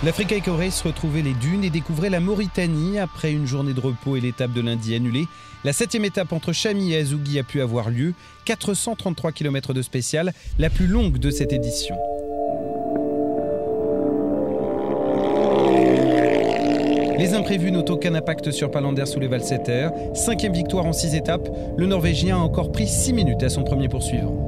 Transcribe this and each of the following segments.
L'Africa Eco Race retrouvait les dunes et découvrait la Mauritanie après une journée de repos et l'étape de lundi annulée. La 7e étape entre Chami et Azugui a pu avoir lieu. 433 km de spécial, la plus longue de cette édition. Les imprévus n'ont aucun impact sur Palander sous les Valsetter. 5e victoire en 6 étapes. Le Norvégien a encore pris 6 minutes à son premier poursuivant.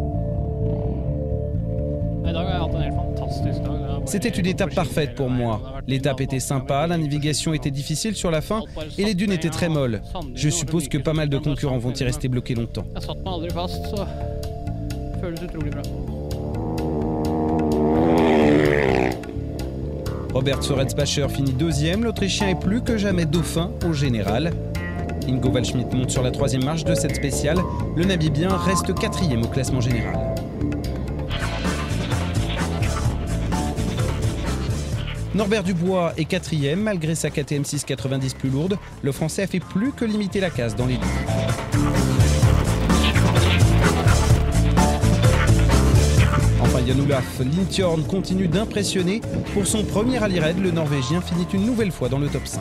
C'était une étape parfaite pour moi. L'étape était sympa, la navigation était difficile sur la fin et les dunes étaient très molles. Je suppose que pas mal de concurrents vont y rester bloqués longtemps. Robert Soretsbacher finit 2e, l'Autrichien est plus que jamais dauphin au général. Ingo Waldschmidt monte sur la 3e marche de cette spéciale. Le Namibien reste 4e au classement général. Norbert Dubois est 4e, malgré sa KTM 690 plus lourde. Le Français a fait plus que limiter la casse dans les dunes. Enfin, Jan Olaf Lindtjorn continue d'impressionner. Pour son premier rallye raid, le Norvégien finit une nouvelle fois dans le top 5.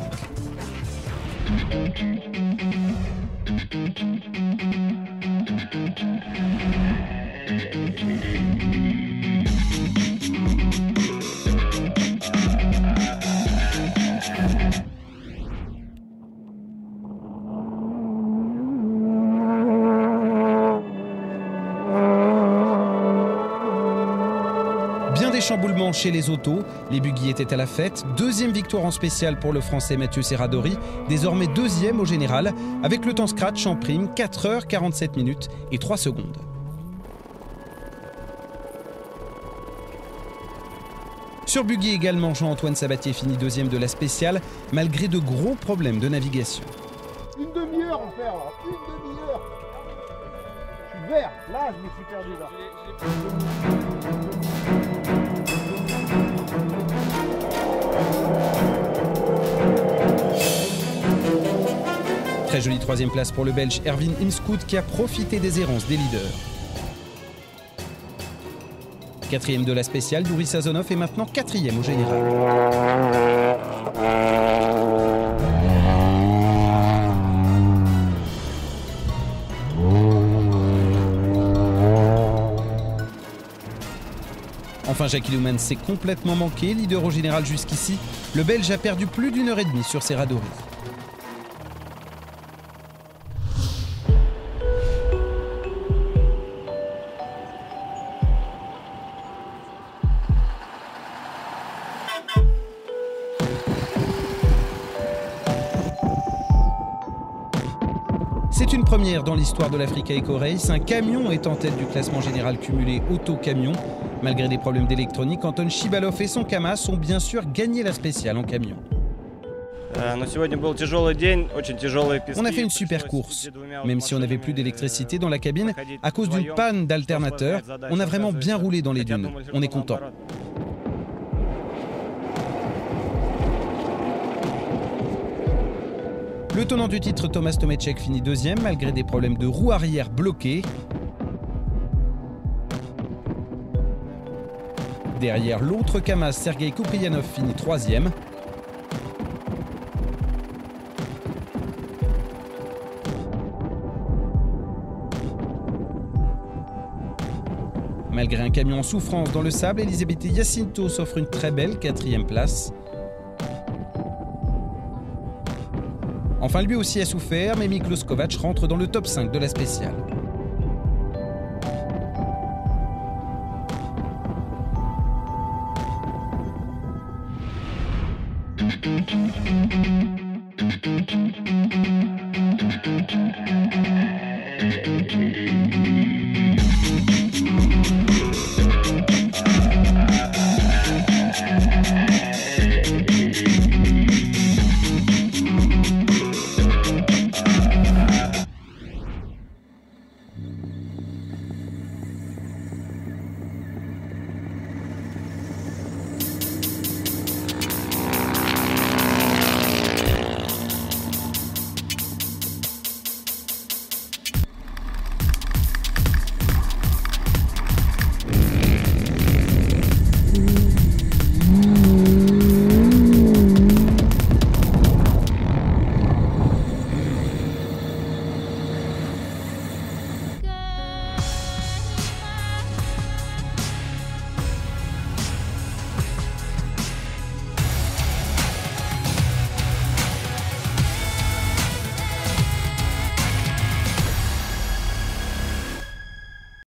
Bien des chamboulements chez les autos, les buggy étaient à la fête. 2e victoire en spécial pour le Français Mathieu Serradori, désormais 2e au général, avec le temps scratch en prime, 4h47 minutes et 3 secondes. Sur buggy également, Jean-Antoine Sabatier finit 2e de la spéciale, malgré de gros problèmes de navigation. Une demi-heure en faire, là. Une demi-heure. Je suis vert, là je me suis perdu là. Très jolie 3e place pour le Belge Erwin Imscoot qui a profité des errances des leaders. 4e de la spéciale, Douri Sazonov est maintenant 4e au général. Enfin, Jackie Lumans s'est complètement manqué, leader au général jusqu'ici. Le Belge a perdu plus d'une heure et demie sur Serradori. C'est une première dans l'histoire de l'Africa Eco Race. Un camion est en tête du classement général cumulé auto-camion. Malgré des problèmes d'électronique, Anton Chibalov et son Kamaz ont bien sûr gagné la spéciale en camion. On a fait une super course. Même si on n'avait plus d'électricité dans la cabine, à cause d'une panne d'alternateur, on a vraiment bien roulé dans les dunes. On est content. Le tenant du titre, Thomas Tomeček, finit 2e malgré des problèmes de roue arrière bloquées. Derrière l'autre Kamaz, Sergei Kupriyanov, finit 3e. Malgré un camion en souffrance dans le sable, Elisabeth Jacinto s'offre une très belle 4e place. Enfin, lui aussi a souffert, mais Miklos Kovac rentre dans le top 5 de la spéciale.